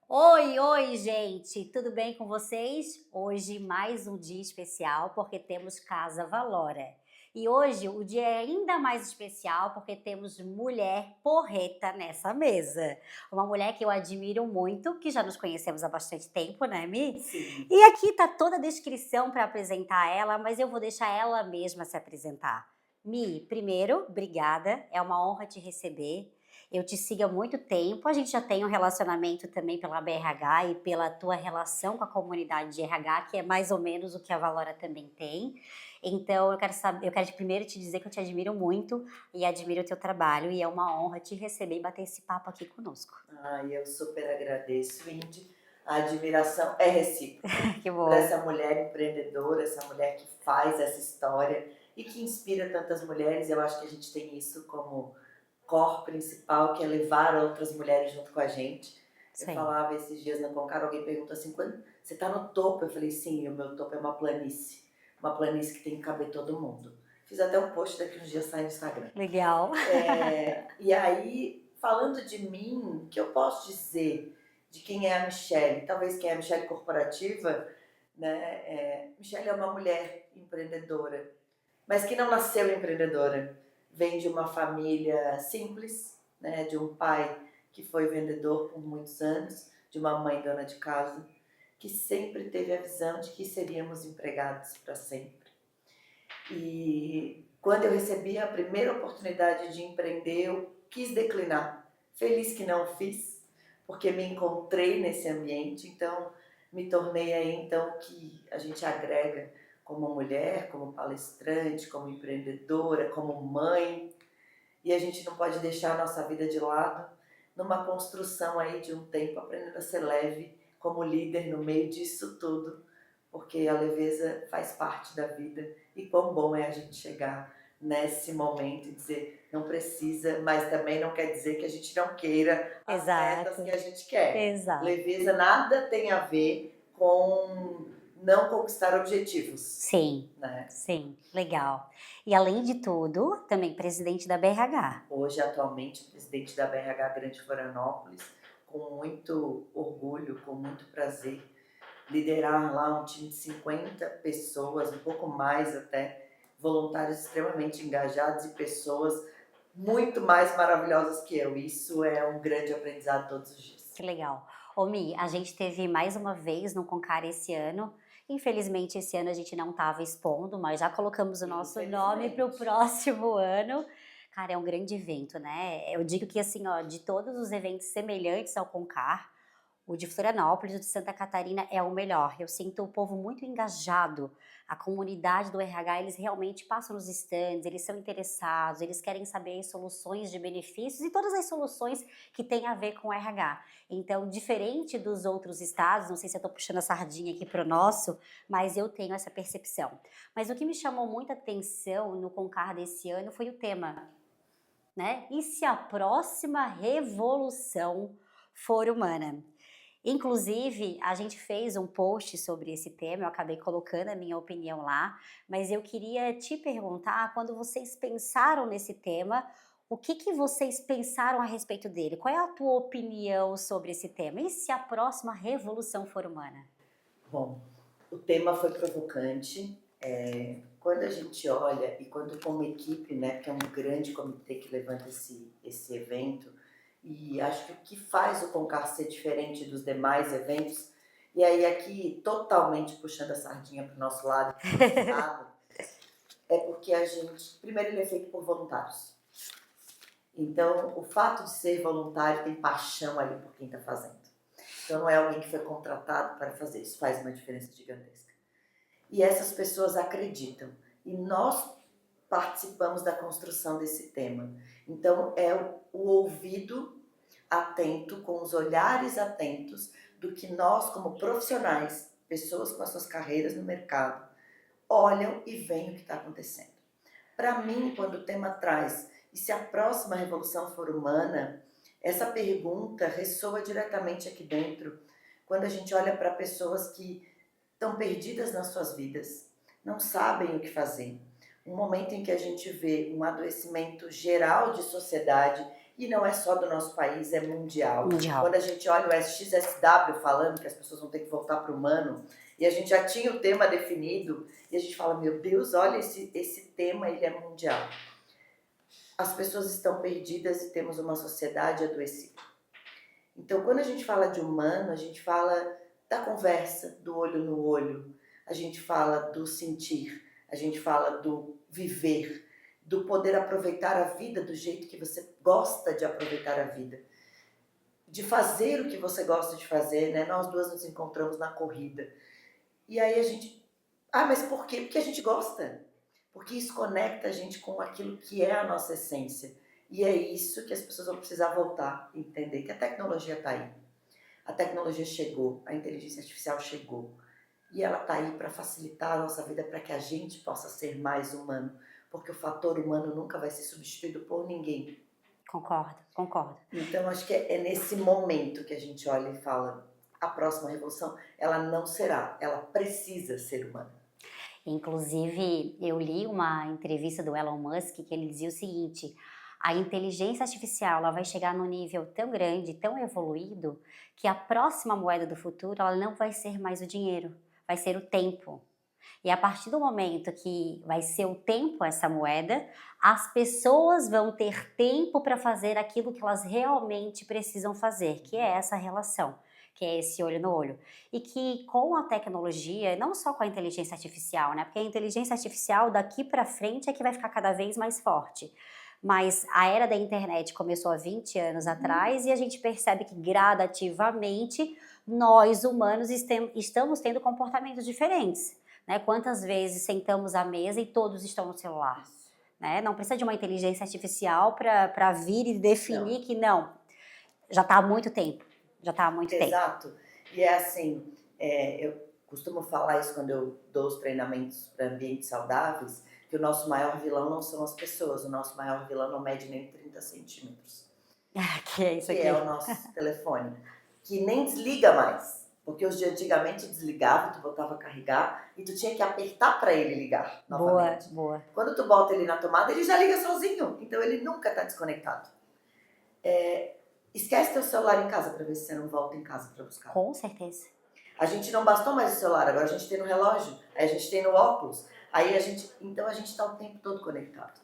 Oi, oi, gente, tudo bem com vocês? Hoje mais um dia especial porque temos Casa Valora. E hoje o dia é ainda mais especial porque temos mulher porreta nessa mesa. Uma mulher que eu admiro muito, que já nos conhecemos há bastante tempo, né, Mi? Sim. E aqui tá toda a descrição para apresentar ela, mas eu vou deixar ela mesma se apresentar. Mi, primeiro, obrigada, é uma honra te receber. Eu te sigo há muito tempo, a gente já tem um relacionamento também pela BRH e pela tua relação com a comunidade de RH, que é mais ou menos o que a Valora também tem. Então eu quero primeiro te dizer que eu te admiro muito e admiro o teu trabalho e é uma honra te receber e bater esse papo aqui conosco. Ai, eu super agradeço, Indy. A admiração é recíproca Que por bom. essa mulher empreendedora, essa mulher que faz essa história e que inspira tantas mulheres. Eu acho que a gente tem isso como core principal, que é levar outras mulheres junto com a gente. Eu Sim. falava esses dias na Concar, alguém perguntou assim, quando você está no topo? Eu falei, sim, o meu topo é uma planície que tem que caber todo mundo. Fiz até um post, daqui uns dias sai no Instagram. Legal. E aí, falando de mim, o que eu posso dizer de quem é a Michelle? Talvez quem é a Michelle corporativa, né? Michelle é uma mulher empreendedora, mas que não nasceu empreendedora. Vem de uma família simples, né? De um pai que foi vendedor por muitos anos, de uma mãe dona de casa, que sempre teve a visão de que seríamos empregados para sempre. E quando eu recebi a primeira oportunidade de empreender, eu quis declinar. Feliz que não fiz, porque me encontrei nesse ambiente, então me tornei aí então que a gente agrega como mulher, como palestrante, como empreendedora, como mãe, e a gente não pode deixar a nossa vida de lado numa construção aí de um tempo aprendendo a ser leve como líder no meio disso tudo, porque a leveza faz parte da vida e quão bom é a gente chegar nesse momento e dizer não precisa, mas também não quer dizer que a gente não queira as metas que Exato, a gente quer. exato. Leveza nada tem a ver com não conquistar objetivos, Sim, né? sim, legal. E além de tudo, também presidente da BRH. Hoje, atualmente, presidente da BRH Grande Florianópolis, com muito orgulho, com muito prazer, liderar lá um time de 50 pessoas, um pouco mais até, voluntários extremamente engajados e pessoas muito mais maravilhosas que eu. Isso é um grande aprendizado todos os dias. Que legal. Ô Mi, a gente teve mais uma vez no Concar esse ano. Infelizmente, esse ano a gente não estava expondo, mas já colocamos o nosso nome para o Infelizmente. próximo ano. Cara, é um grande evento, né? Eu digo que assim, ó, de todos os eventos semelhantes ao Concar, o de Florianópolis, o de Santa Catarina é o melhor. Eu sinto o povo muito engajado. A comunidade do RH, eles realmente passam nos stands, eles são interessados, eles querem saber as soluções de benefícios e todas as soluções que têm a ver com o RH. Então, diferente dos outros estados, não sei se eu estou puxando a sardinha aqui para o nosso, mas eu tenho essa percepção. Mas o que me chamou muita atenção no Concar desse ano foi o tema, né? E se a próxima revolução for humana? Inclusive, a gente fez um post sobre esse tema, eu acabei colocando a minha opinião lá, mas eu queria te perguntar, quando vocês pensaram nesse tema, o que que vocês pensaram a respeito dele? Qual é a tua opinião sobre esse tema? E se a próxima revolução for humana? Bom, o tema foi provocante. Quando a gente olha e quando como equipe, né, que é um grande comitê que levanta esse evento, e acho que o que faz o Concar ser diferente dos demais eventos, e aí aqui totalmente puxando a sardinha para o nosso lado, pro nosso estado, é porque a gente, primeiro ele é feito por voluntários. Então, o fato de ser voluntário tem paixão ali por quem está fazendo. Então não é alguém que foi contratado para fazer, isso faz uma diferença gigantesca. E essas pessoas acreditam. E nós participamos da construção desse tema. Então, é o ouvido atento, com os olhares atentos, do que nós, como profissionais, pessoas com as suas carreiras no mercado, olham e veem o que está acontecendo. Para mim, quando o tema traz, e se a próxima revolução for humana, essa pergunta ressoa diretamente aqui dentro, quando a gente olha para pessoas que estão perdidas nas suas vidas, não sabem o que fazer. Um momento em que a gente vê um adoecimento geral de sociedade E não é só do nosso país, é mundial. Mundial. Quando a gente olha o SXSW falando que as pessoas vão ter que voltar para o humano, e a gente já tinha o tema definido, e a gente fala, meu Deus, olha esse tema, ele é mundial. As pessoas estão perdidas e temos uma sociedade adoecida. Então, quando a gente fala de humano, a gente fala da conversa, do olho no olho, a gente fala do sentir, a gente fala do viver, do poder aproveitar a vida do jeito que você gosta de aproveitar a vida, de fazer o que você gosta de fazer, né? Nós duas nos encontramos na corrida. E aí a gente... Ah, mas por quê? Porque a gente gosta. Porque isso conecta a gente com aquilo que é a nossa essência. E é isso que as pessoas vão precisar voltar a entender, que a tecnologia está aí. A tecnologia chegou, a inteligência artificial chegou. E ela está aí para facilitar a nossa vida, para que a gente possa ser mais humano. Porque o fator humano nunca vai ser substituído por ninguém. Concordo, concordo. Então, acho que é nesse momento que a gente olha e fala, a próxima revolução, ela não será, ela precisa ser humana. Inclusive, eu li uma entrevista do Elon Musk que ele dizia o seguinte: a inteligência artificial ela vai chegar num nível tão grande, tão evoluído, que a próxima moeda do futuro ela não vai ser mais o dinheiro, vai ser o tempo. E a partir do momento que vai ser o tempo essa moeda, as pessoas vão ter tempo para fazer aquilo que elas realmente precisam fazer, que é essa relação, que é esse olho no olho. E que com a tecnologia, não só com a inteligência artificial, né? Porque a inteligência artificial daqui para frente é que vai ficar cada vez mais forte. Mas a era da internet começou há 20 anos atrás e a gente percebe que gradativamente nós humanos estamos tendo comportamentos diferentes. Né? Quantas vezes sentamos à mesa e todos estão no celular? Né? Não precisa de uma inteligência artificial para vir e definir que não, já está há muito tempo. Já está há muito tempo. Exato. E é assim, eu costumo falar isso quando eu dou os treinamentos para ambientes saudáveis, que o nosso maior vilão não são as pessoas, o nosso maior vilão não mede nem 30 centímetros. Que é isso aqui. Que é o nosso telefone, que nem desliga mais. Porque os de antigamente desligava, tu botava a carregar e tu tinha que apertar para ele ligar novamente. Boa. Quando tu bota ele na tomada, ele já liga sozinho, então ele nunca está desconectado. Esquece teu celular em casa para ver se você não volta em casa para buscar. Com certeza. A gente não bastou mais o celular, agora a gente tem no relógio, aí a gente tem no óculos, então a gente está o tempo todo conectado.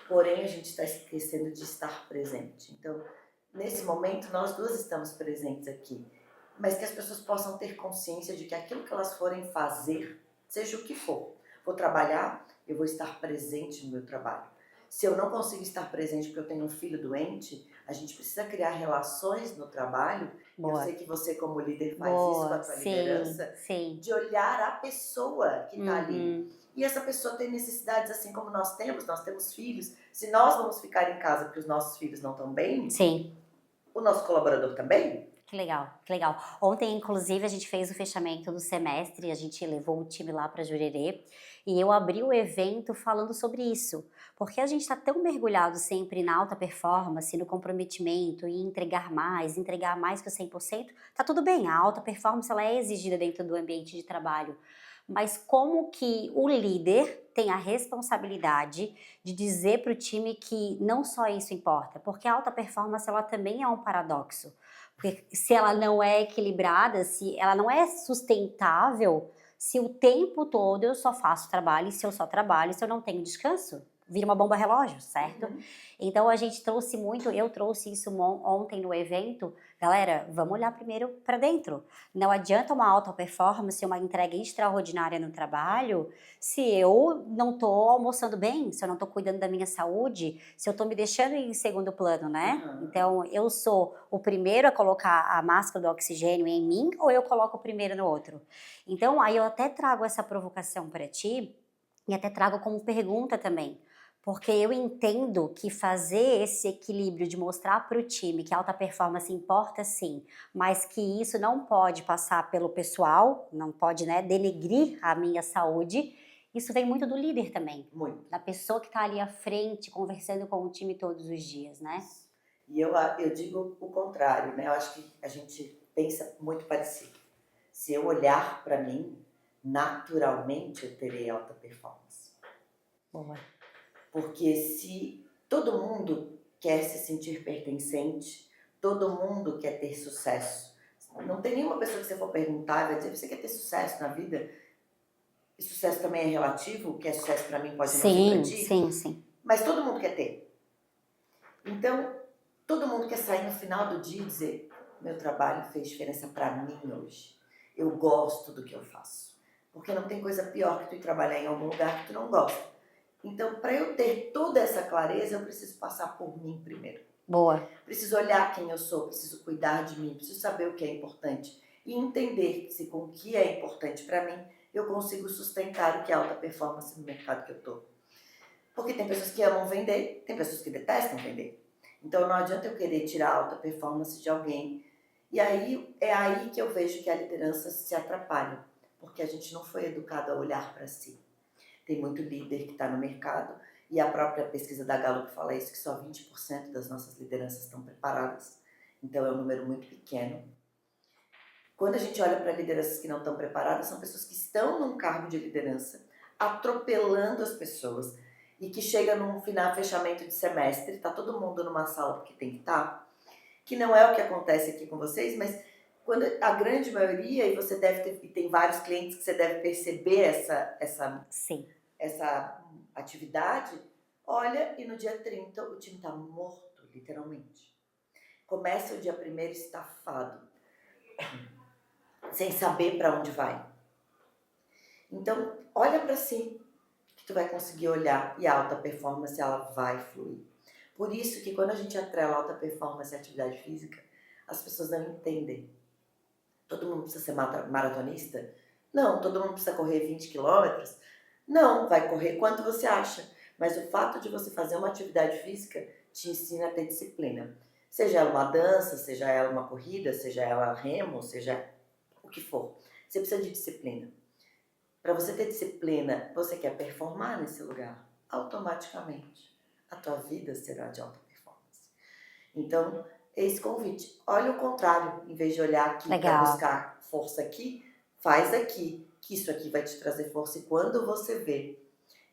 Porém, a gente está esquecendo de estar presente. Então, nesse momento, nós duas estamos presentes aqui, mas que as pessoas possam ter consciência de que aquilo que elas forem fazer, seja o que for, vou trabalhar, eu vou estar presente no meu trabalho. Se eu não consigo estar presente porque eu tenho um filho doente, a gente precisa criar relações no trabalho. Boa. Eu sei que você, como líder, faz isso com a tua liderança, de olhar a pessoa que está ali. E essa pessoa tem necessidades assim como nós temos filhos. Se nós vamos ficar em casa porque os nossos filhos não estão bem, sim, o nosso colaborador também. Que legal, que legal. Ontem, inclusive, a gente fez o fechamento do semestre, a gente levou o time lá para Jurerê e eu abri o evento falando sobre isso, porque a gente está tão mergulhado sempre na alta performance, no comprometimento e entregar mais que o 100%, tá tudo bem, a alta performance ela é exigida dentro do ambiente de trabalho, mas como que o líder tem a responsabilidade de dizer para o time que não só isso importa, porque a alta performance ela também é um paradoxo. Porque se ela não é equilibrada, se ela não é sustentável, se o tempo todo eu só faço trabalho, e se eu só trabalho, se eu não tenho descanso, vira uma bomba relógio, certo? Então a gente trouxe muito, eu trouxe isso ontem no evento, galera, vamos olhar primeiro para dentro. Não adianta uma alta performance, uma entrega extraordinária no trabalho, se eu não estou almoçando bem, se eu não estou cuidando da minha saúde, se eu estou me deixando em segundo plano, né? Então eu sou o primeiro a colocar a máscara do oxigênio em mim ou eu coloco o primeiro no outro? Então aí eu até trago essa provocação para ti e até trago como pergunta também. Porque eu entendo que fazer esse equilíbrio de mostrar para o time que a alta performance importa sim, mas que isso não pode passar pelo pessoal, não pode denegrir a minha saúde, isso vem muito do líder também. Muito. Da pessoa que está ali à frente, conversando com o time todos os dias, né? E eu digo o contrário, né? Eu acho que a gente pensa muito parecido. Se eu olhar para mim, naturalmente eu terei alta performance. Boa. Porque se todo mundo quer se sentir pertencente, todo mundo quer ter sucesso. Não tem nenhuma pessoa que você for perguntar vai dizer, você quer ter sucesso na vida? E sucesso também é relativo, o que é sucesso para mim pode não ser para Sim, ti, sim, sim. mas todo mundo quer ter. Então, todo mundo quer sair no final do dia e dizer, meu trabalho fez diferença para mim hoje. Eu gosto do que eu faço. Porque não tem coisa pior que tu ir trabalhar em algum lugar que tu não gosta. Então, para eu ter toda essa clareza, eu preciso passar por mim primeiro. Boa. Preciso olhar quem eu sou, preciso cuidar de mim, preciso saber o que é importante e entender que se com o que é importante para mim, eu consigo sustentar o que é alta performance no mercado que eu estou. Porque tem pessoas que amam vender, tem pessoas que detestam vender. Então não adianta eu querer tirar a alta performance de alguém. E aí é aí que eu vejo que a liderança se atrapalha, porque a gente não foi educado a olhar para si. Tem muito líder que está no mercado e a própria pesquisa da Gallup fala isso, que só 20% das nossas lideranças estão preparadas. Então é um número muito pequeno. Quando a gente olha para lideranças que não estão preparadas, são pessoas que estão num cargo de liderança, atropelando as pessoas e que chega num final, fechamento de semestre, está todo mundo numa sala porque tem que estar, que não é o que acontece aqui com vocês, mas quando a grande maioria, e você deve ter, e tem vários clientes que você deve perceber Sim. essa atividade, olha e no dia 30 o time está morto, literalmente. Começa o dia 1º estafado, sem saber para onde vai. Então, olha para si, que tu vai conseguir olhar e a alta performance ela vai fluir. Por isso que quando a gente atrela alta performance à atividade física, as pessoas não entendem. Todo mundo precisa ser maratonista? Não. Todo mundo precisa correr 20 quilômetros? Não, vai correr quanto você acha. Mas o fato de você fazer uma atividade física te ensina a ter disciplina. Seja ela uma dança, seja ela uma corrida, seja ela remo, seja o que for. Você precisa de disciplina. Para você ter disciplina, você quer performar nesse lugar. Automaticamente, a tua vida será de alta performance. Então, esse convite. Olha o contrário, em vez de olhar aqui para buscar força aqui, faz aqui, que isso aqui vai te trazer força. E quando você vê,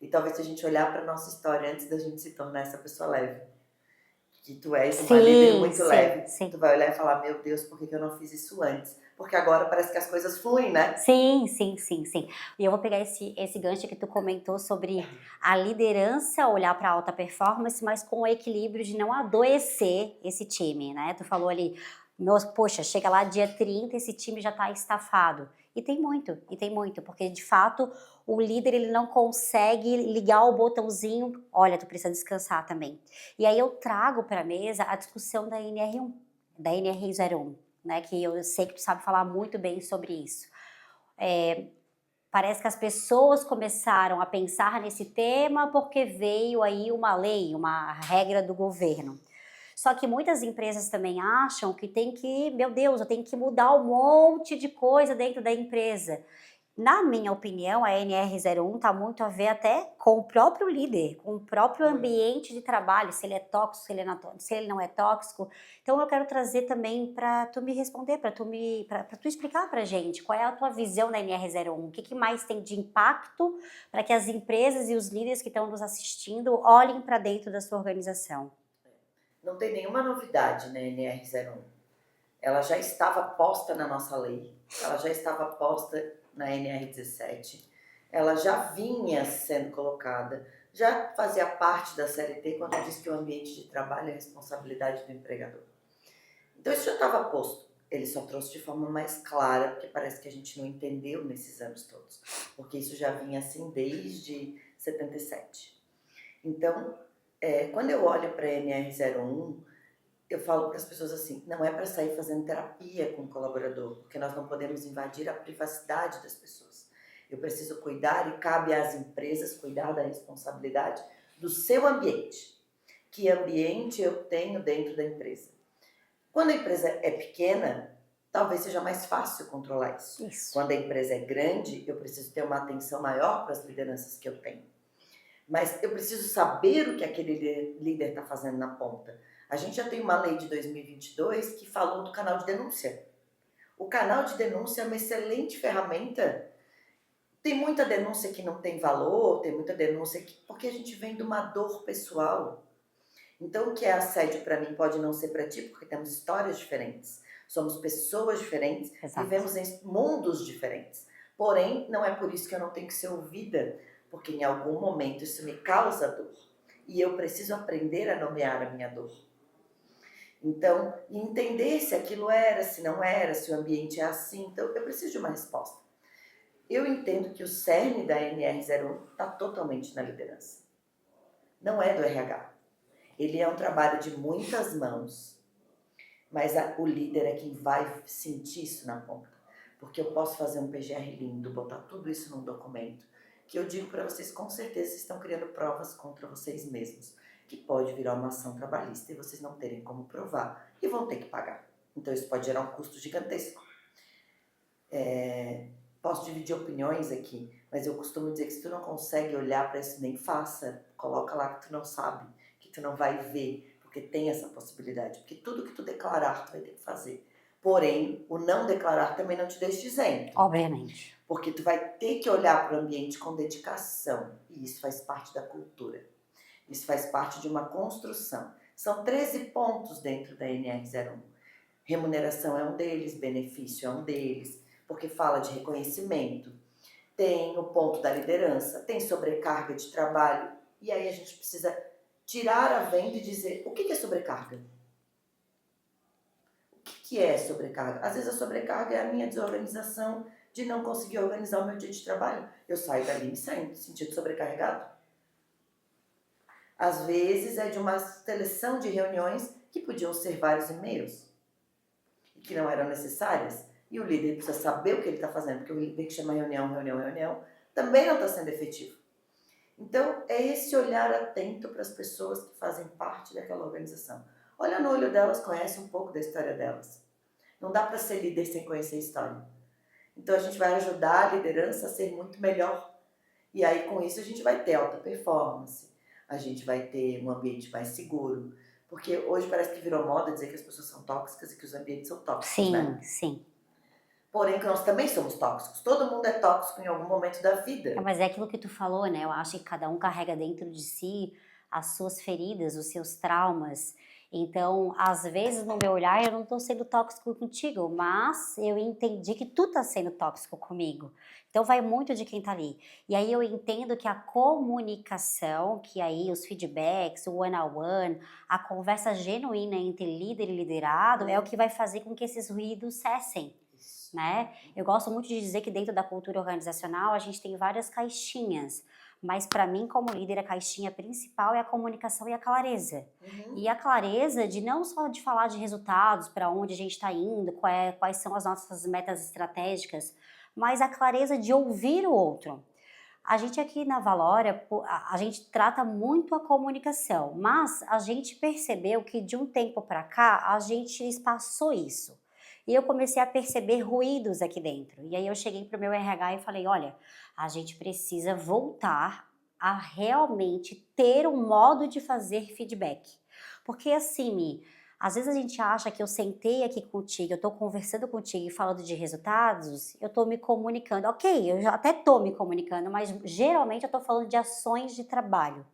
e talvez se a gente olhar para nossa história antes da gente se tornar essa pessoa leve, que tu és uma líder muito leve, tu vai olhar e falar, meu Deus, por que eu não fiz isso antes? Porque agora parece que as coisas fluem, né? Sim, sim, sim, sim. E eu vou pegar esse gancho que tu comentou sobre a liderança olhar para alta performance, mas com o equilíbrio de não adoecer esse time, né? Tu falou ali, poxa, chega lá dia 30, esse time já tá estafado. E tem muito, porque de fato o líder ele não consegue ligar o botãozinho, olha, tu precisa descansar também. E aí eu trago para a mesa a discussão da NR1, da NR01. Né, que eu sei que tu sabe falar muito bem sobre isso. Parece que as pessoas começaram a pensar nesse tema porque veio aí uma lei, uma regra do governo. Só que muitas empresas também acham que tem que, meu Deus, eu tenho que mudar um monte de coisa dentro da empresa. Na minha opinião, a NR01 está muito a ver até com o próprio líder, com o próprio ambiente de trabalho, se ele é tóxico, se ele não é tóxico. Então eu quero trazer também para tu me responder, para tu explicar para a gente qual é a tua visão da NR01, o que mais tem de impacto para que as empresas e os líderes que estão nos assistindo olhem para dentro da sua organização. Não tem nenhuma novidade na NR01. Ela já estava posta na nossa lei, ela já estava posta na NR17, ela já vinha sendo colocada, já fazia parte da CLT quando diz que o ambiente de trabalho é responsabilidade do empregador. Então isso já estava posto, ele só trouxe de forma mais clara, porque parece que a gente não entendeu nesses anos todos, porque isso já vinha assim desde 77. Então, quando eu olho para a NR01, eu falo para as pessoas assim, não é para sair fazendo terapia com o colaborador, porque nós não podemos invadir a privacidade das pessoas. Eu preciso cuidar e cabe às empresas cuidar da responsabilidade do seu ambiente. Que ambiente eu tenho dentro da empresa? Quando a empresa é pequena, talvez seja mais fácil controlar isso. Quando a empresa é grande, eu preciso ter uma atenção maior para as lideranças que eu tenho. Mas eu preciso saber o que aquele líder está fazendo na ponta. A gente já tem uma lei de 2022 que falou do canal de denúncia. O canal de denúncia é uma excelente ferramenta. Tem muita denúncia que não tem valor, tem muita denúncia porque a gente vem de uma dor pessoal. Então, o que é assédio para mim pode não ser para ti, porque temos histórias diferentes. Somos pessoas diferentes, Exato. vivemos em mundos diferentes. Porém, não é por isso que eu não tenho que ser ouvida, porque em algum momento isso me causa dor. E eu preciso aprender a nomear a minha dor. Então, entender se aquilo era, se não era, se o ambiente é assim. Então, eu preciso de uma resposta. Eu entendo que o cerne da NR01 está totalmente na liderança. Não é do RH. Ele é um trabalho de muitas mãos, mas o líder é quem vai sentir isso na ponta. Porque eu posso fazer um PGR lindo, botar tudo isso num documento, que eu digo para vocês, com certeza vocês estão criando provas contra vocês mesmos, que pode virar uma ação trabalhista e vocês não terem como provar e vão ter que pagar. Então isso pode gerar um custo gigantesco. Posso dividir opiniões aqui, mas eu costumo dizer que se tu não consegue olhar para isso, nem faça, coloca lá que tu não sabe, que tu não vai ver, porque tem essa possibilidade. Porque tudo que tu declarar, tu vai ter que fazer. Porém, o não declarar também não te deixa isento. Obviamente. Porque tu vai ter que olhar para o ambiente com dedicação. E isso faz parte da cultura. Isso faz parte de uma construção. São 13 pontos dentro da NR01. Remuneração é um deles, benefício é um deles, porque fala de reconhecimento. Tem o ponto da liderança, tem sobrecarga de trabalho. E aí a gente precisa tirar a venda e dizer, o que é sobrecarga? O que é sobrecarga? Às vezes a sobrecarga é a minha desorganização de não conseguir organizar o meu dia de trabalho. Eu saio dali me sentindo sobrecarregado. Às vezes é de uma seleção de reuniões que podiam ser vários e-mails e que não eram necessárias. E o líder precisa saber o que ele está fazendo, porque o líder que chama reunião, também não está sendo efetivo. Então, é esse olhar atento para as pessoas que fazem parte daquela organização. Olha no olho delas, conhece um pouco da história delas. Não dá para ser líder sem conhecer a história. Então, a gente vai ajudar a liderança a ser muito melhor. E aí, com isso, a gente vai ter alta performance, a gente vai ter um ambiente mais seguro. Porque hoje parece que virou moda dizer que as pessoas são tóxicas e que os ambientes são tóxicos, né? Sim. Porém, que nós também somos tóxicos. Todo mundo é tóxico em algum momento da vida. Mas é aquilo que tu falou, né? Eu acho que cada um carrega dentro de si as suas feridas, os seus traumas. Então, às vezes, no meu olhar, eu não tô sendo tóxico contigo, mas eu entendi que tu tá sendo tóxico comigo. Então, vai muito de quem tá ali. E aí eu entendo que a comunicação, que aí os feedbacks, o one-on-one, a conversa genuína entre líder e liderado é o que vai fazer com que esses ruídos cessem. Né? Eu gosto muito de dizer que dentro da cultura organizacional a gente tem várias caixinhas, mas para mim como líder a caixinha principal é a comunicação e a clareza. E a clareza de não só de falar de resultados, para onde a gente está indo, quais são as nossas metas estratégicas, mas a clareza de ouvir o outro. A gente aqui na Valora, a gente trata muito a comunicação, mas a gente percebeu que de um tempo para cá a gente espaçou isso. E eu comecei a perceber ruídos aqui dentro. E aí eu cheguei para o meu RH e falei, olha, a gente precisa voltar a realmente ter um modo de fazer feedback. Porque assim, Mi, às vezes a gente acha que eu sentei aqui contigo, eu estou conversando contigo e falando de resultados, eu estou me comunicando. Ok, eu já até estou me comunicando, mas geralmente eu estou falando de ações de trabalho.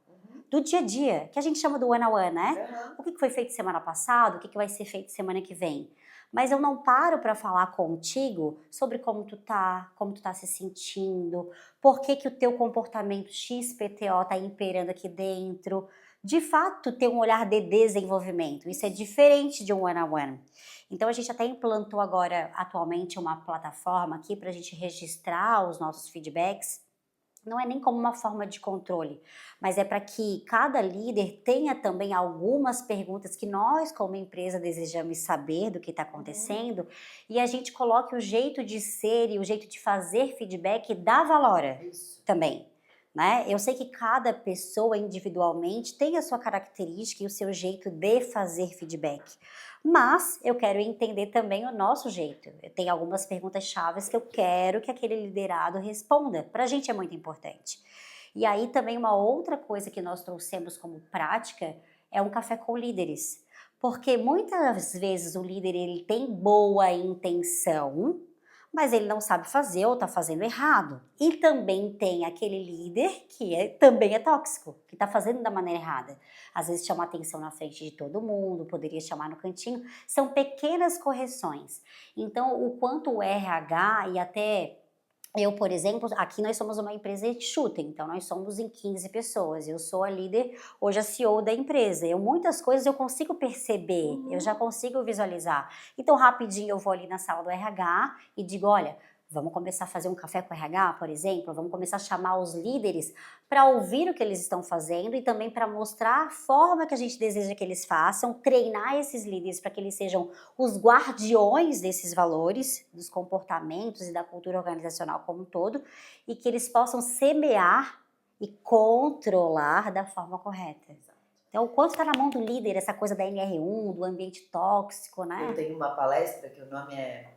Do dia a dia, que a gente chama do one-on-one, né? O que foi feito semana passada, o que vai ser feito semana que vem. Mas eu não paro para falar contigo sobre como tu tá se sentindo, por que o teu comportamento XPTO tá imperando aqui dentro. De fato, ter um olhar de desenvolvimento. Isso é diferente de um one-on-one. Então, a gente até implantou agora, atualmente, uma plataforma aqui para a gente registrar os nossos feedbacks. Não é nem como uma forma de controle, mas é para que cada líder tenha também algumas perguntas que nós, como empresa, desejamos saber do que está acontecendo e a gente coloque o jeito de ser e o jeito de fazer feedback da Valora também. Né? Eu sei que cada pessoa individualmente tem a sua característica e o seu jeito de fazer feedback, mas eu quero entender também o nosso jeito. Eu tenho algumas perguntas chaves que eu quero que aquele liderado responda. Para a gente é muito importante. E aí também uma outra coisa que nós trouxemos como prática é um café com líderes. Porque muitas vezes o líder ele tem boa intenção, mas ele não sabe fazer ou está fazendo errado. E também tem aquele líder que também é tóxico, que está fazendo da maneira errada. Às vezes chama atenção na frente de todo mundo, poderia chamar no cantinho. São pequenas correções. Então, o quanto o RH e até eu, por exemplo, aqui nós somos uma empresa enxuta, então nós somos em 15 pessoas. Eu sou a líder, hoje a CEO da empresa. Muitas coisas eu consigo perceber, eu já consigo visualizar. Então, rapidinho eu vou ali na sala do RH e digo, olha, vamos começar a fazer um café com o RH, por exemplo, vamos começar a chamar os líderes para ouvir o que eles estão fazendo e também para mostrar a forma que a gente deseja que eles façam, treinar esses líderes para que eles sejam os guardiões desses valores, dos comportamentos e da cultura organizacional como um todo, e que eles possam semear e controlar da forma correta. Então, o quanto está na mão do líder essa coisa da NR1, do ambiente tóxico, né? Eu tenho uma palestra que o nome é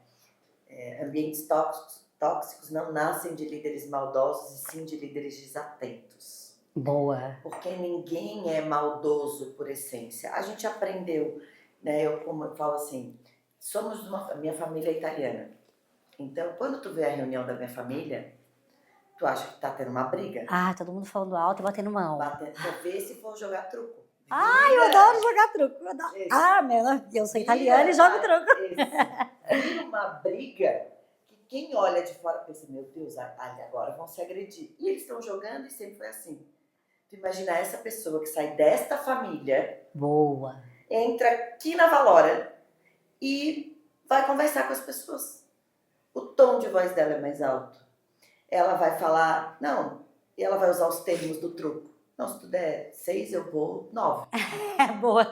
Ambientes tóxicos não nascem de líderes maldosos e sim de líderes desatentos. Boa. Porque ninguém é maldoso por essência. A gente aprendeu, né? Como eu falo assim, minha família é italiana. Então, quando tu vê a reunião da minha família, tu acha que tá tendo uma briga. Ah, todo mundo falando alto e batendo mão. Tu vê se for jogar truco. Eu adoro jogar truco. Eu adoro. Eu sou italiana e jogo truco. Vira uma briga que quem olha de fora pensa, meu Deus, agora vão se agredir. E eles estão jogando e sempre foi assim. Tu imagina essa pessoa que sai desta família, boa, entra aqui na Valora e vai conversar com as pessoas. O tom de voz dela é mais alto. Ela vai falar, e ela vai usar os termos do truco. Não, se tu der 6, eu vou 9. Boa.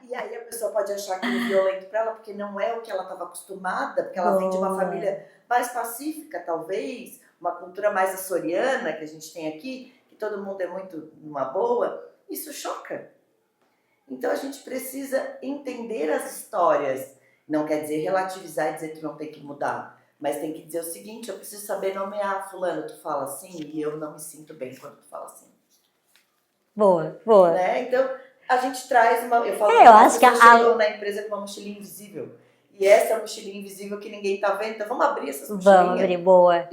E aí a pessoa pode achar aquilo violento para ela, porque não é o que ela estava acostumada, porque ela vem de uma família mais pacífica, talvez, uma cultura mais açoriana que a gente tem aqui, que todo mundo é muito numa boa. Isso choca. Então a gente precisa entender as histórias. Não quer dizer relativizar e dizer que não tem que mudar, mas tem que dizer o seguinte, eu preciso saber nomear fulano, tu fala assim e eu não me sinto bem quando tu fala assim. Boa, boa. Né? Então, a gente traz uma... Eu falo eu acho que chegam na empresa com uma mochilinha invisível. E essa mochilinha invisível que ninguém tá vendo, então vamos abrir essas mochilinhas. Vamos abrir, boa.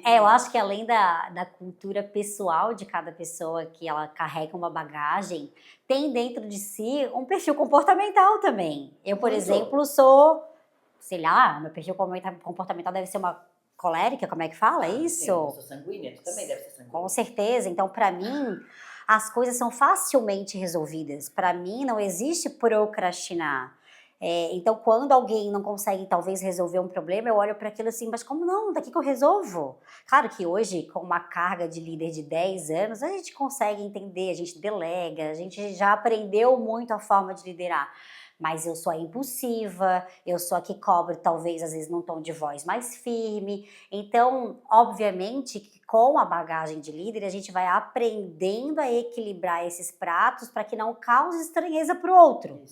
Eu acho que além da cultura pessoal de cada pessoa, que ela carrega uma bagagem, tem dentro de si um perfil comportamental também. Eu, por exemplo, sou, sei lá, meu perfil comportamental deve ser uma colérica, como é que fala isso? Sim, eu sou sanguínea, tu também deve ser sanguínea. Com certeza, então para mim as coisas são facilmente resolvidas. Para mim não existe procrastinar. Então quando alguém não consegue talvez resolver um problema, eu olho para aquilo assim, mas como não? Daqui que eu resolvo. Claro que hoje, com uma carga de líder de 10 anos, a gente consegue entender, a gente delega, a gente já aprendeu muito a forma de liderar. Mas eu sou a impulsiva, eu sou a que cobro talvez às vezes num tom de voz mais firme. Então, obviamente, que com a bagagem de líder, a gente vai aprendendo a equilibrar esses pratos para que não cause estranheza para o outro.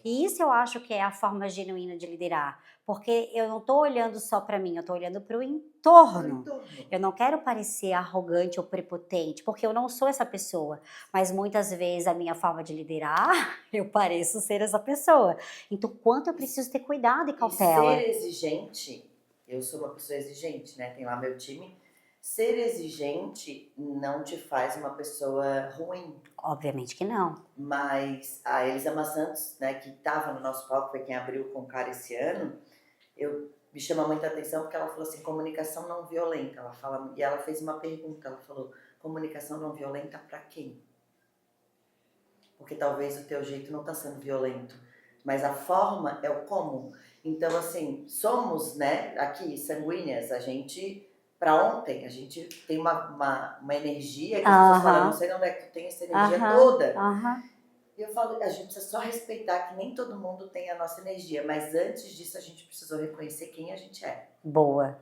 E isso eu acho que é a forma genuína de liderar. Porque eu não estou olhando só para mim, eu estou olhando para o entorno. Eu não quero parecer arrogante ou prepotente, porque eu não sou essa pessoa. Mas muitas vezes a minha forma de liderar, eu pareço ser essa pessoa. Então, quanto eu preciso ter cuidado e cautela. E ser exigente, eu sou uma pessoa exigente, né? Tem lá meu time. Ser exigente não te faz uma pessoa ruim. Obviamente que não. Mas a Elisama Santos, né, que estava no nosso palco, foi quem abriu com o cara esse ano, me chama muita atenção porque ela falou assim, comunicação não violenta. E ela fez uma pergunta, ela falou, comunicação não violenta para quem? Porque talvez o teu jeito não está sendo violento, mas a forma é o como. Então, assim, somos, né, aqui, sanguíneas, a gente... Para ontem, a gente tem uma energia que as pessoas falam, não sei de onde é que tu tem essa energia toda. E eu falo, a gente precisa só respeitar que nem todo mundo tem a nossa energia, mas antes disso a gente precisou reconhecer quem a gente é. Boa.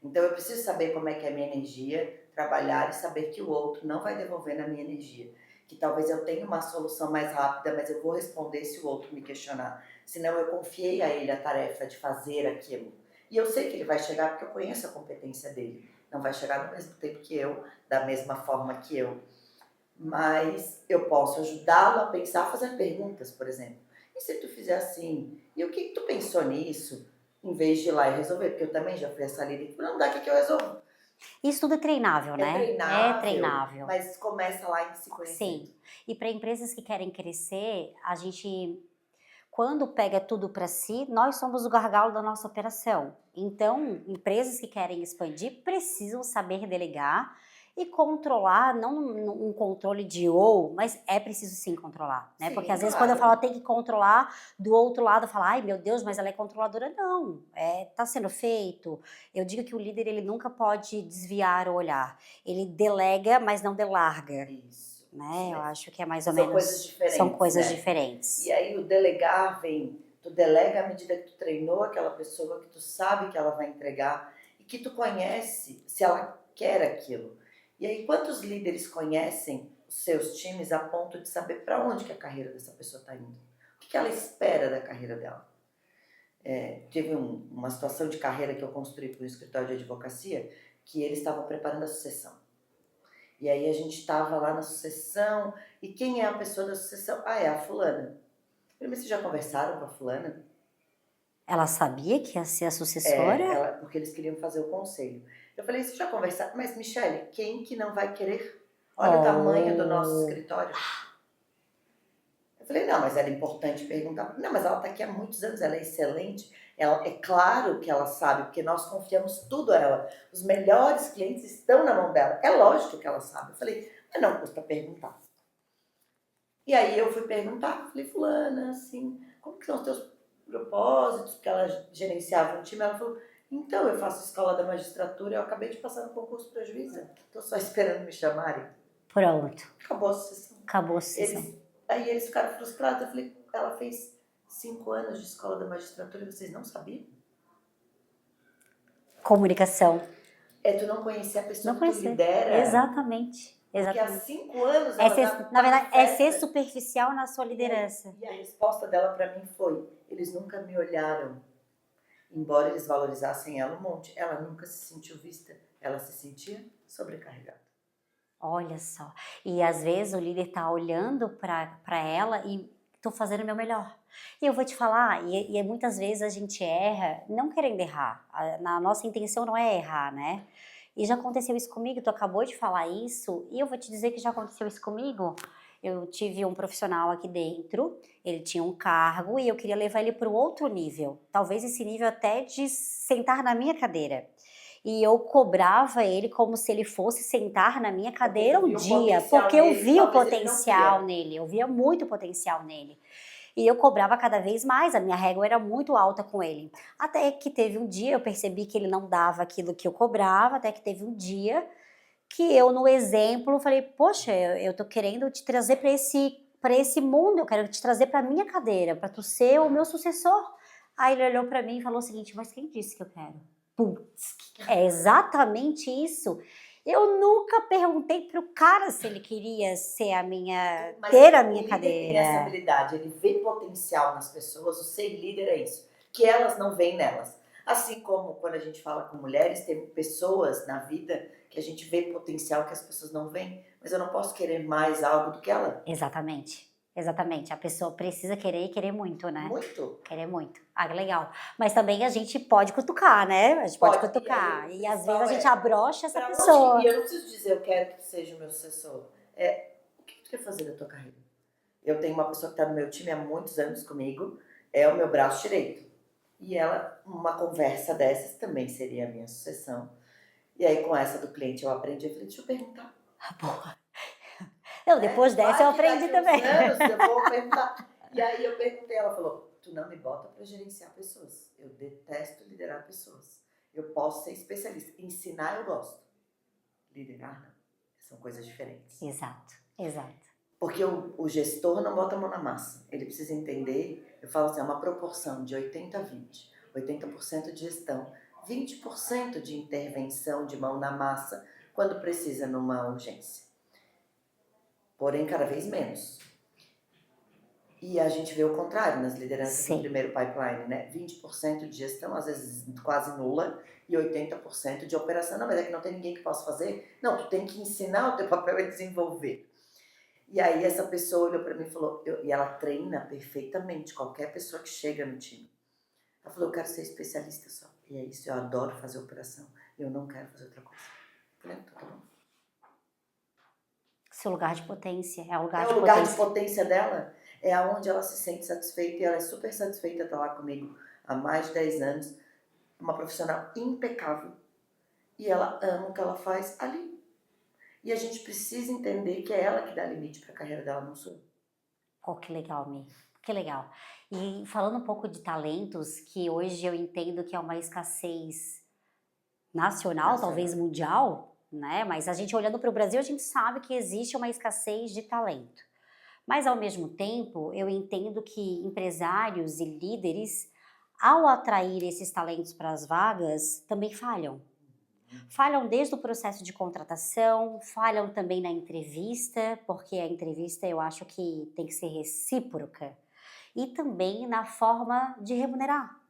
Então eu preciso saber como é que é a minha energia, trabalhar e saber que o outro não vai devolver na minha energia. Que talvez eu tenha uma solução mais rápida, mas eu vou responder se o outro me questionar. Senão eu confiei a ele a tarefa de fazer aquilo. E eu sei que ele vai chegar porque eu conheço a competência dele. Não vai chegar no mesmo tempo que eu, da mesma forma que eu. Mas eu posso ajudá-lo a pensar fazendo perguntas, por exemplo. E se tu fizer assim? E o que tu pensou nisso? em vez de ir lá e resolver, porque eu também já fui essa líder que não dá, o que eu resolvo? Isso tudo é treinável, É né? É treinável, treinável. mas começa lá em se conhecendo. Sim. E para empresas que querem crescer, a gente, quando pega tudo para si, nós somos o gargalo da nossa operação. Então, empresas que querem expandir precisam saber delegar e controlar, não um controle de mas é preciso sim controlar, né? Porque Sim, às vezes quando eu falo claro. tem que controlar, do outro lado fala, ai meu Deus, mas ela é controladora. Não, tá sendo feito. Eu digo que o líder ele nunca pode desviar o olhar. Ele delega, mas não delarga, Isso né? Eu mesmo. acho que é mais ou São coisas menos, são diferentes, coisas né? diferentes. E aí o delegar vem, tu delega à medida que tu treinou aquela pessoa, que tu sabe que ela vai entregar e que tu conhece se ela quer aquilo. E aí quantos líderes conhecem os seus times a ponto de saber para onde que a carreira dessa pessoa está indo? O que ela espera da carreira dela? Teve uma situação de carreira que eu construí para o escritório de advocacia que eles estavam preparando a sucessão. E aí a gente estava lá na sucessão, e quem é a pessoa da sucessão? Ah, é a fulana. Primeiro, vocês já conversaram com a fulana? Ela sabia que ia ser a sucessora? Porque eles queriam fazer o conselho. Eu falei, vocês já conversaram? Mas, Michele, quem que não vai querer? Olha o tamanho do nosso Oh, escritório. Eu falei, não, mas era importante perguntar. Não, mas ela está aqui há muitos anos, ela é excelente. É claro que ela sabe, porque nós confiamos tudo a ela. Os melhores clientes estão na mão dela. É lógico que ela sabe. Eu falei, mas não custa perguntar. E aí eu fui perguntar, falei, fulana, assim, como que são os teus propósitos? Porque ela gerenciava um time, ela falou, então, eu faço escola da magistratura, eu acabei de passar no concurso para juíza, estou só esperando me chamarem. pronto. Acabou a sucessão. Acabou a sucessão. Aí eles ficaram frustrados, eu falei, ela fez 5 anos de escola da magistratura e vocês não sabiam? Comunicação. Tu não conhecer a pessoa Não que tu conhecer. lidera, Exatamente. porque há Exatamente. 5 anos ela Na tá verdade, na é ser festa. superficial na sua liderança. E a resposta dela para mim foi, eles nunca me olharam. Embora eles valorizassem ela um monte, ela nunca se sentiu vista, ela se sentia sobrecarregada. Olha só. E às vezes o líder tá olhando para ela e tô fazendo o meu melhor. E eu vou te falar, muitas vezes a gente erra não querendo errar. A nossa intenção não é errar, né? E já aconteceu isso comigo, tu acabou de falar isso, e eu vou te dizer que já aconteceu isso comigo. Eu tive um profissional aqui dentro, ele tinha um cargo e eu queria levar ele para o outro nível. Talvez esse nível até de sentar na minha cadeira. E eu cobrava ele como se ele fosse sentar na minha Porque cadeira tu um viu um dia, potencial porque eu nele que vi o talvez ele não potencial via. nele, eu via muito potencial nele. E eu cobrava cada vez mais, a minha régua era muito alta com ele. Até que teve um dia, eu percebi que ele não dava aquilo que eu cobrava, até que teve um dia que eu, no exemplo, falei, poxa, eu tô querendo te trazer para esse mundo, eu quero te trazer para minha cadeira, para tu ser o meu sucessor. Aí ele olhou para mim e falou o seguinte, mas quem disse que eu quero? Putz, é exatamente isso. Eu nunca perguntei pro cara se ele queria ser Mas ter a o minha líder tem essa cadeira. habilidade, ele vê potencial nas pessoas, o ser líder é isso, que elas não veem nelas. Assim como quando a gente fala com mulheres, tem pessoas na vida que a gente vê potencial que as pessoas não veem, mas eu não posso querer mais algo do que ela. Exatamente, exatamente. A pessoa precisa querer e querer muito, né? Muito. Querer muito. Ah, que legal. Mas também a gente pode cutucar, né? A gente pode Pode. E aí cutucar. o E às vezes a principal gente é, abrocha essa pra onde, e pessoa. eu não preciso dizer eu quero que tu seja o meu sucessor. O que tu quer fazer da tua carreira? Eu tenho uma pessoa que está no meu time há muitos anos comigo, é o meu braço direito. E ela, uma conversa dessas também seria a minha sucessão. E aí com essa do cliente eu aprendi, eu falei, deixa eu perguntar. Boa. Não, Né? depois dessa eu Vai que aprendi daqui uns também. anos eu vou perguntar. E aí eu perguntei, ela falou, tu não me bota para gerenciar pessoas. Eu detesto liderar pessoas. Eu posso ser especialista. Ensinar eu gosto. Liderar não. São coisas diferentes. Exato, exato. Porque o gestor não bota a mão na massa. Ele precisa entender, eu falo assim, é uma proporção de 80 a 20. 80% de gestão, 20% de intervenção de mão na massa quando precisa numa urgência. Porém, cada vez menos. E a gente vê o contrário nas lideranças do Sim, primeiro pipeline, né? 20% de gestão, às vezes quase nula, e 80% de operação. Não, mas é que não tem ninguém que possa fazer. Não, tu tem que ensinar, o teu papel é desenvolver. E aí essa pessoa olhou para mim e falou, e ela treina perfeitamente qualquer pessoa que chega no time. Ela falou, eu quero ser especialista só. E é isso, eu adoro fazer operação. Eu não quero fazer outra coisa. Eu falei, então tá bom. Seu lugar de potência, é o lugar É de o lugar de potência. potência dela, é aonde ela se sente satisfeita e ela é super satisfeita de estar lá comigo há mais de 10 anos. Uma profissional impecável. E ela ama o que ela faz ali. E a gente precisa entender que é ela que dá limite para a carreira dela, não sou eu. Oh, que legal, Mi. Que legal. E falando um pouco de talentos, que hoje eu entendo que é uma escassez nacional, talvez Nacional. mundial, né? Mas a gente olhando para o Brasil, a gente sabe que existe uma escassez de talento. Mas ao mesmo tempo, eu entendo que empresários e líderes, ao atrair esses talentos para as vagas, também falham. Falham desde o processo de contratação, falham também na entrevista, porque a entrevista eu acho que tem que ser recíproca, e também na forma de remunerar.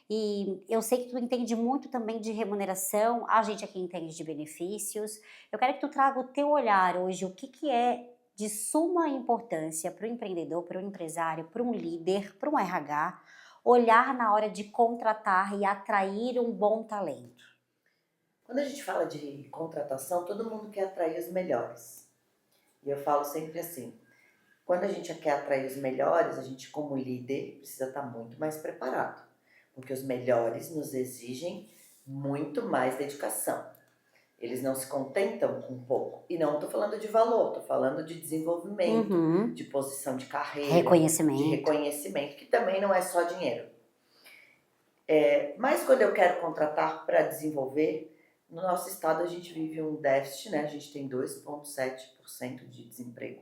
E eu sei que tu entende muito também de remuneração, a gente aqui entende de benefícios. Eu quero que tu traga o teu olhar hoje, o que é de suma importância para o empreendedor, para o empresário, para um líder, para um RH, olhar na hora de contratar e atrair um bom talento. Quando a gente fala de contratação, todo mundo quer atrair os melhores. E eu falo sempre assim, quando a gente quer atrair os melhores, a gente como líder precisa estar muito mais preparado. Porque os melhores nos exigem muito mais dedicação. Eles não se contentam com pouco. E não estou falando de valor, estou falando de desenvolvimento, de posição de carreira, de Reconhecimento. reconhecimento, que também não é só dinheiro. Mas quando eu quero contratar para desenvolver, no nosso estado a gente vive um déficit, né? A gente tem 2,7% de desemprego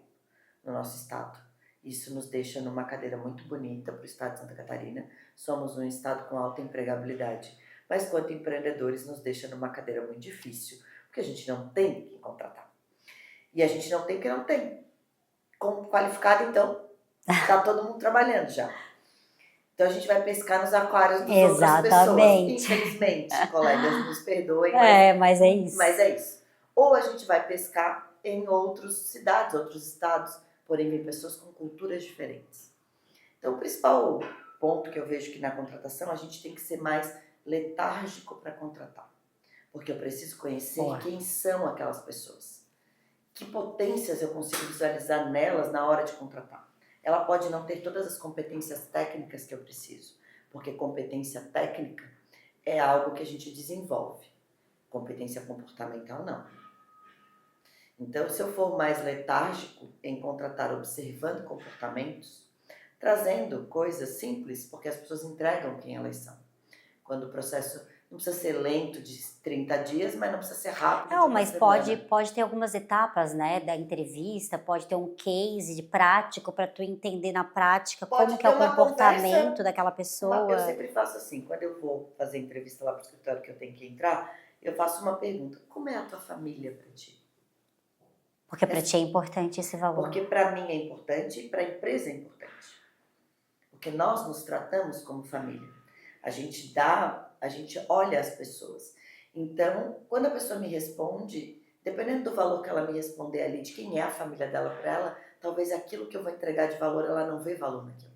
no nosso estado. Isso nos deixa numa cadeira muito bonita para o estado de Santa Catarina. Somos um estado com alta empregabilidade, mas quanto empreendedores nos deixa numa cadeira muito difícil, porque a gente não tem que contratar. E a gente não tem porque não tem. Como qualificado, então, está todo mundo trabalhando já. Então a gente vai pescar nos aquários das outras pessoas. Exatamente. Infelizmente, colegas, nos perdoem, Mas é isso. mas é isso. Ou a gente vai pescar em outras cidades, outros estados, porém vem pessoas com culturas diferentes. Então o principal ponto que eu vejo que na contratação a gente tem que ser mais letárgico para contratar. Porque eu preciso conhecer Boa. quem são aquelas pessoas. Que potências eu consigo visualizar nelas na hora de contratar. Ela pode não ter todas as competências técnicas que eu preciso, porque competência técnica é algo que a gente desenvolve. Competência comportamental, não. Então, se eu for mais letárgico em contratar observando comportamentos, trazendo coisas simples, porque as pessoas entregam quem elas são. Quando o processo não precisa ser lento de 30 dias, mas não precisa ser rápido de Não, uma mas semana. pode ter algumas etapas, né, da entrevista, pode ter um case de prático para tu entender na prática Pode como que é ter o uma comportamento conversa. daquela Eu pessoa. sempre faço assim, quando eu vou fazer entrevista lá para o escritório que eu tenho que entrar, eu faço uma pergunta: como é a tua família para ti? Porque para ti é importante esse valor. Porque para mim é importante e para a empresa é importante. Porque nós nos tratamos como família. A gente olha as pessoas. Então, quando a pessoa me responde, dependendo do valor que ela me responder ali, de quem é a família dela para ela, talvez aquilo que eu vou entregar de valor, ela não vê valor naquilo.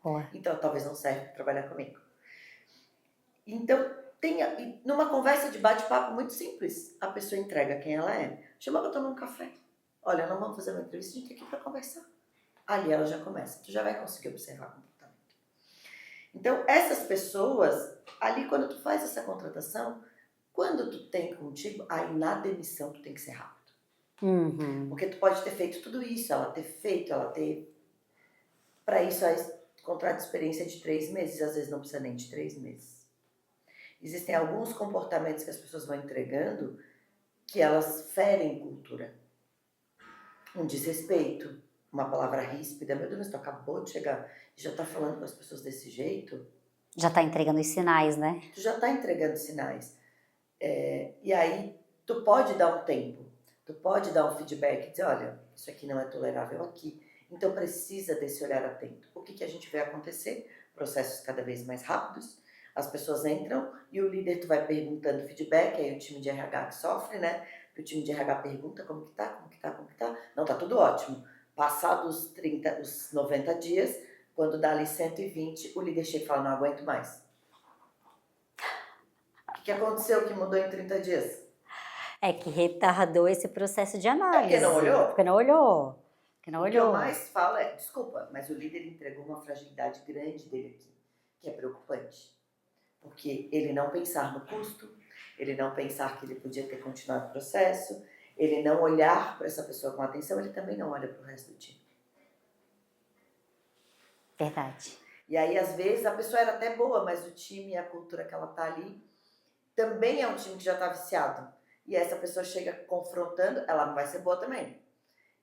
Boa. Então, talvez não serve para trabalhar comigo. Então, numa conversa de bate-papo muito simples, a pessoa entrega quem ela é. Chama para tomar um café. Olha, não vamos fazer uma entrevista, a gente tem que ir para conversar. Ali ela já começa, tu já vai conseguir observar o comportamento. Então, essas pessoas, ali quando tu faz essa contratação, quando tu tem contigo, aí na demissão tu tem que ser rápido. Porque tu pode ter feito tudo isso, ela ter... Para isso, contrato de experiência de 3 meses, às vezes não precisa nem de 3 meses. Existem alguns comportamentos que as pessoas vão entregando que elas ferem cultura. Um desrespeito, uma palavra ríspida. Meu Deus, tu acabou de chegar e já tá falando com as pessoas desse jeito? Já tá entregando os sinais, né? Tu já tá entregando sinais. E aí, tu pode dar um tempo, tu pode dar um feedback e dizer, olha, isso aqui não é tolerável aqui. Então, precisa desse olhar atento. O que a gente vê acontecer? Processos cada vez mais rápidos, as pessoas entram e o líder, tu vai perguntando feedback, aí o time de RH que sofre, né? O time de RH pergunta como que tá. Não, tá tudo ótimo. Passados os 90 dias, Quando dá ali 120, o líder chega e fala, não aguento mais. O que aconteceu que mudou em 30 dias? É que retardou esse processo de É porque não análise, olhou. porque não olhou, porque não O que eu olhou. mais falo é, desculpa, mas o líder entregou uma fragilidade grande dele aqui, que é preocupante. Porque ele não pensar no custo, ele não pensar que ele podia ter continuado o processo, ele não olhar para essa pessoa com atenção, ele também não olha para o resto do time. Verdade. E aí, às vezes, a pessoa era até boa, mas o time e a cultura que ela tá ali também é um time que já tá viciado. E essa pessoa chega confrontando, ela não vai ser boa também.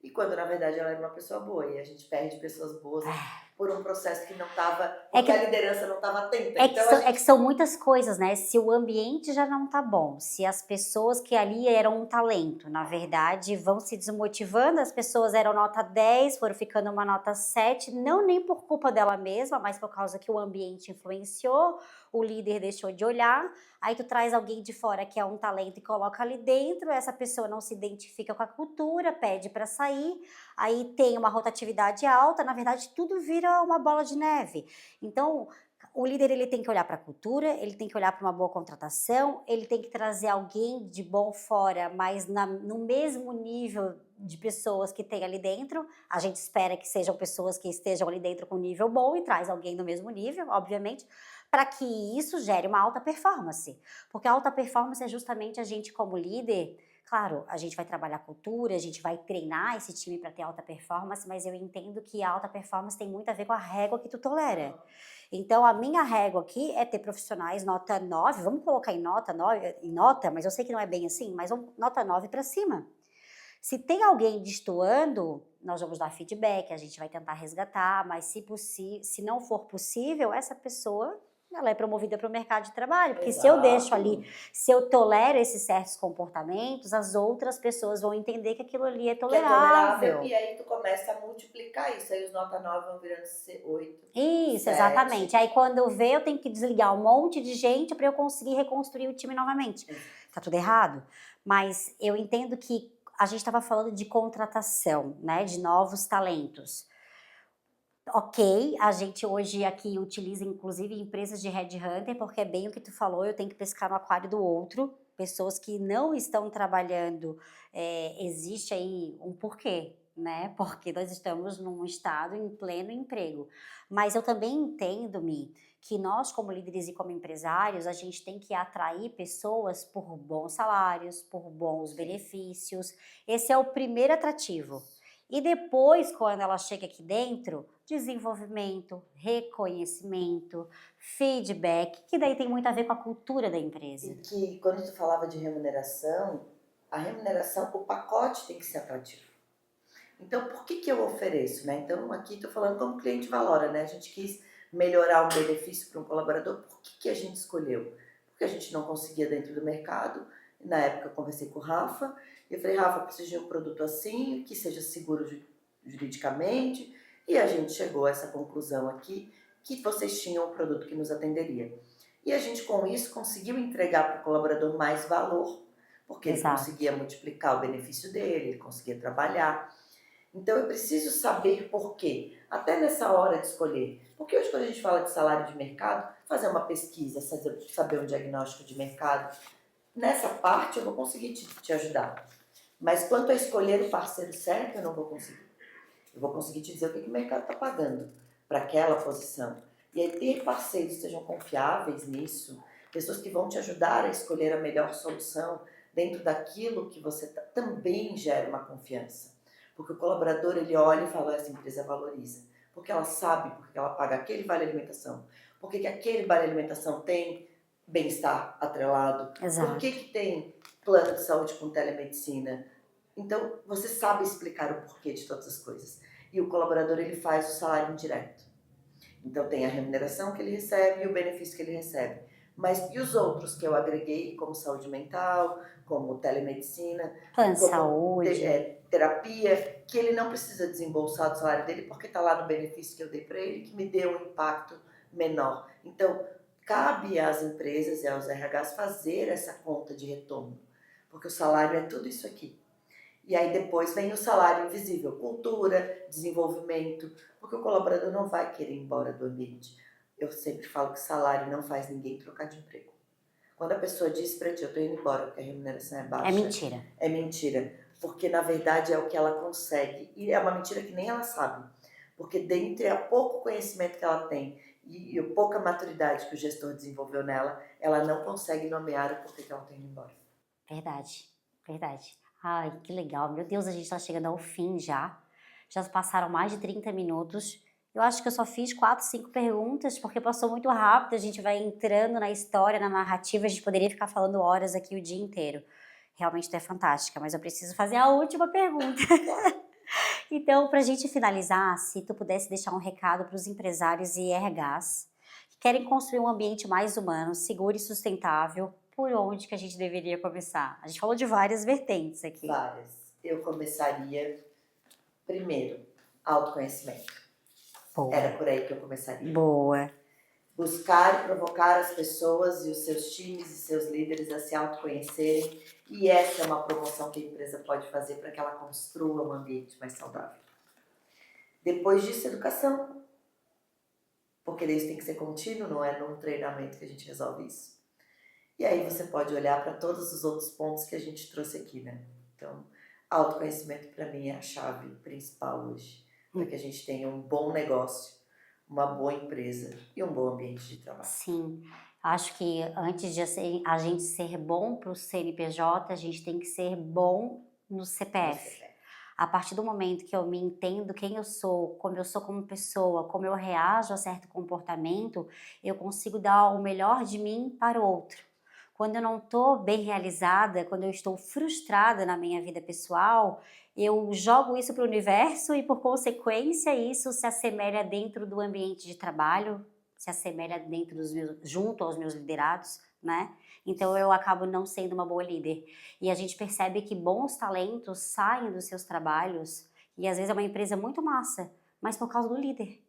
E quando, na verdade, ela era uma pessoa boa. E a gente perde pessoas boas por um processo que não estava... É Porque que- a liderança não estava atenta. É que, Então, a são, gente... é que são muitas coisas, né? Se o ambiente já não tá bom, se as pessoas que ali eram um talento, na verdade, vão se desmotivando, as pessoas eram nota 10, foram ficando uma nota 7, não nem por culpa dela mesma, mas por causa que o ambiente influenciou, o líder deixou de olhar, aí tu traz alguém de fora que é um talento e coloca ali dentro, essa pessoa não se identifica com a cultura, pede para sair, aí tem uma rotatividade alta, na verdade tudo vira uma bola de neve. Então, o líder ele tem que olhar para a cultura, ele tem que olhar para uma boa contratação, ele tem que trazer alguém de bom fora, mas no mesmo nível de pessoas que tem ali dentro. A gente espera que sejam pessoas que estejam ali dentro com nível bom e traz alguém no mesmo nível, obviamente, para que isso gere uma alta performance. Porque a alta performance é justamente a gente como líder. Claro, a gente vai trabalhar a cultura, a gente vai treinar esse time para ter alta performance, mas eu entendo que a alta performance tem muito a ver com a régua que tu tolera. Então, a minha régua aqui é ter profissionais nota 9, vamos colocar em nota 9, em nota, mas eu sei que não é bem assim, mas nota 9 para cima. Se tem alguém destoando, nós vamos dar feedback, a gente vai tentar resgatar, mas se não for possível, essa pessoa ela é promovida para o mercado de trabalho, porque se eu deixo ali, se eu tolero esses certos comportamentos, as outras pessoas vão entender que aquilo ali é Que é tolerável, tolerável. e aí tu começa a multiplicar isso, aí os nota 9 vão virando 8, Isso, 7. exatamente. Aí quando eu ver, eu tenho que desligar um monte de gente para eu conseguir reconstruir o time novamente. Tá tudo errado? Mas eu entendo que a gente estava falando de contratação, né, de novos talentos. Ok, a gente hoje aqui utiliza inclusive empresas de headhunter, porque é bem o que tu falou, eu tenho que pescar no aquário do outro, pessoas que não estão trabalhando, existe aí um porquê, né, porque nós estamos num estado em pleno emprego. Mas eu também entendo, Mi, que nós como líderes e como empresários, a gente tem que atrair pessoas por bons salários, por bons benefícios, esse é o primeiro atrativo. E depois, quando ela chega aqui dentro, desenvolvimento, reconhecimento, feedback, que daí tem muito a ver com a cultura da empresa. E que quando tu falava de remuneração, a remuneração, o pacote tem que ser atrativo. Então, por que eu ofereço, né? Então, aqui estou falando como o cliente valora, né? A gente quis melhorar um benefício para um colaborador, por que a gente escolheu? Porque a gente não conseguia dentro do mercado. Na época eu conversei com o Rafa, e eu falei, Rafa, eu preciso de um produto assim, que seja seguro juridicamente, e a gente chegou a essa conclusão aqui, que vocês tinham um produto que nos atenderia. E a gente com isso conseguiu entregar para o colaborador mais valor, porque ele Exato. conseguia multiplicar o benefício dele, ele conseguia trabalhar. Então eu preciso saber por quê, até nessa hora de escolher. Porque hoje quando a gente fala de salário de mercado, fazer uma pesquisa, saber um diagnóstico de mercado, nessa parte eu vou conseguir te ajudar. Mas quanto a escolher o parceiro certo, eu não vou conseguir. Eu vou conseguir te dizer o que o mercado está pagando para aquela posição. E aí ter parceiros que sejam confiáveis nisso, pessoas que vão te ajudar a escolher a melhor solução dentro daquilo que você também gera uma confiança. Porque o colaborador, ele olha e fala, essa empresa valoriza. Porque ela sabe porque ela paga aquele vale alimentação. Porque que aquele vale alimentação tem bem-estar atrelado. Exato. Por que tem plano de saúde com telemedicina? Então, você sabe explicar o porquê de todas as coisas. E o colaborador, ele faz o salário indireto. Então, tem a remuneração que ele recebe e o benefício que ele recebe. Mas e os outros que eu agreguei, como saúde mental, como telemedicina, Plano de como saúde. terapia, que ele não precisa desembolsar do salário dele porque está lá no benefício que eu dei para ele, que me deu um impacto menor. Então, cabe às empresas e aos RHs fazer essa conta de retorno, porque o salário é tudo isso aqui. E aí depois vem o salário invisível, cultura, desenvolvimento, porque o colaborador não vai querer ir embora do ambiente. Eu sempre falo que salário não faz ninguém trocar de emprego. Quando a pessoa diz para ti, eu tô indo embora porque a remuneração é É baixa, mentira. é mentira. Porque na verdade é o que ela consegue. E é uma mentira que nem ela sabe. Porque dentre o pouco conhecimento que ela tem e a pouca maturidade que o gestor desenvolveu nela, ela não consegue nomear o porquê que ela tá indo embora. Verdade, verdade. Ai, que legal. Meu Deus, a gente tá chegando ao fim já. Já se passaram mais de 30 minutos. Eu acho que eu só fiz 4, 5 perguntas, porque passou muito rápido, a gente vai entrando na história, na narrativa, a gente poderia ficar falando horas aqui o dia inteiro. Realmente tu é fantástica, mas eu preciso fazer a última pergunta. Então, pra gente finalizar, se tu pudesse deixar um recado para os empresários e RHs que querem construir um ambiente mais humano, seguro e sustentável, por onde que a gente deveria começar? A gente falou de várias vertentes aqui. Várias. Eu começaria, primeiro, autoconhecimento. Era Boa, por aí que eu começaria. boa. Buscar e provocar as pessoas e os seus times e seus líderes a se autoconhecerem. E essa é uma promoção que a empresa pode fazer para que ela construa um ambiente mais saudável. Depois disso, educação. Porque isso tem que ser contínuo, não é num treinamento que a gente resolve isso. E aí você pode olhar para todos os outros pontos que a gente trouxe aqui, né? Então, autoconhecimento para mim é a chave principal hoje, para que a gente tenha um bom negócio, uma boa empresa e um bom ambiente de trabalho. Sim, acho que antes de a gente ser bom para o CNPJ, a gente tem que ser bom no CPF. A partir do momento que eu me entendo quem eu sou como pessoa, como eu reajo a certo comportamento, eu consigo dar o melhor de mim para o outro. Quando eu não estou bem realizada, quando eu estou frustrada na minha vida pessoal, eu jogo isso para o universo e, por consequência, isso se assemelha dentro do ambiente de trabalho, se assemelha dentro junto aos meus liderados, né? Então eu acabo não sendo uma boa líder. E a gente percebe que bons talentos saem dos seus trabalhos e às vezes é uma empresa muito massa, mas por causa do líder.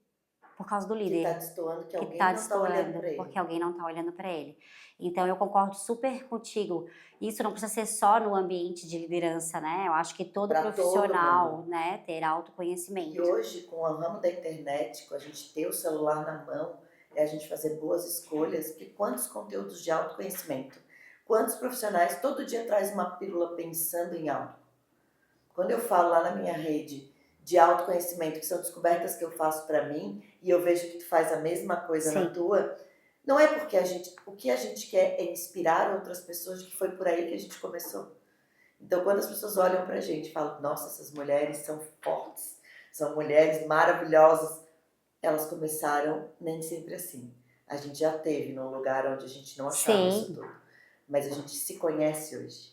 Por causa do Que líder. está destoando, que Que alguém está não está olhando destoando, para porque ele. alguém não está olhando para ele. Então eu concordo super contigo. Isso não precisa ser só no ambiente de liderança, né? Eu acho que todo Para todo profissional, mundo. né, ter E autoconhecimento. hoje, com o ramo da internet, com a gente ter o celular na mão, é a gente fazer boas escolhas, porque quantos conteúdos de autoconhecimento, quantos profissionais todo dia traz uma pílula pensando em algo. Quando eu falo lá na minha rede de autoconhecimento, que são descobertas que eu faço para mim, e eu vejo que tu faz a mesma coisa na Sim, tua, não é porque o que a gente quer é inspirar outras pessoas, que foi por aí que a gente começou. Então, quando as pessoas olham pra gente e falam, nossa, essas mulheres são fortes, são mulheres maravilhosas, elas começaram nem sempre assim. A gente já teve num lugar onde a gente não achava isso sim. tudo, mas a gente se conhece hoje.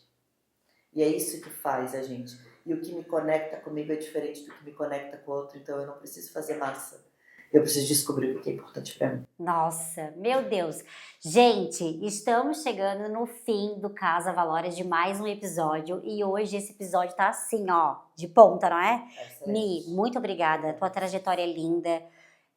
E é isso que faz a gente. E o que me conecta comigo é diferente do que me conecta com o outro, então eu não preciso fazer massa. Eu preciso descobrir o que é importante para mim. Nossa, meu Deus. Gente, estamos chegando no fim do Casa Valores de mais um episódio e hoje esse episódio tá assim, ó, de ponta, não é? Mi, Excelente. muito obrigada. Tua trajetória é linda.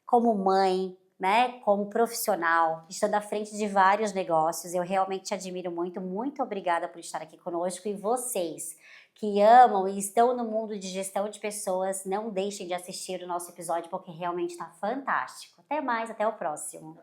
Como mãe, né, como profissional, estando à frente de vários negócios, eu realmente te admiro muito. Muito obrigada por estar aqui conosco e vocês que amam e estão no mundo de gestão de pessoas, não deixem de assistir o nosso episódio porque realmente está fantástico. Até mais, até o próximo.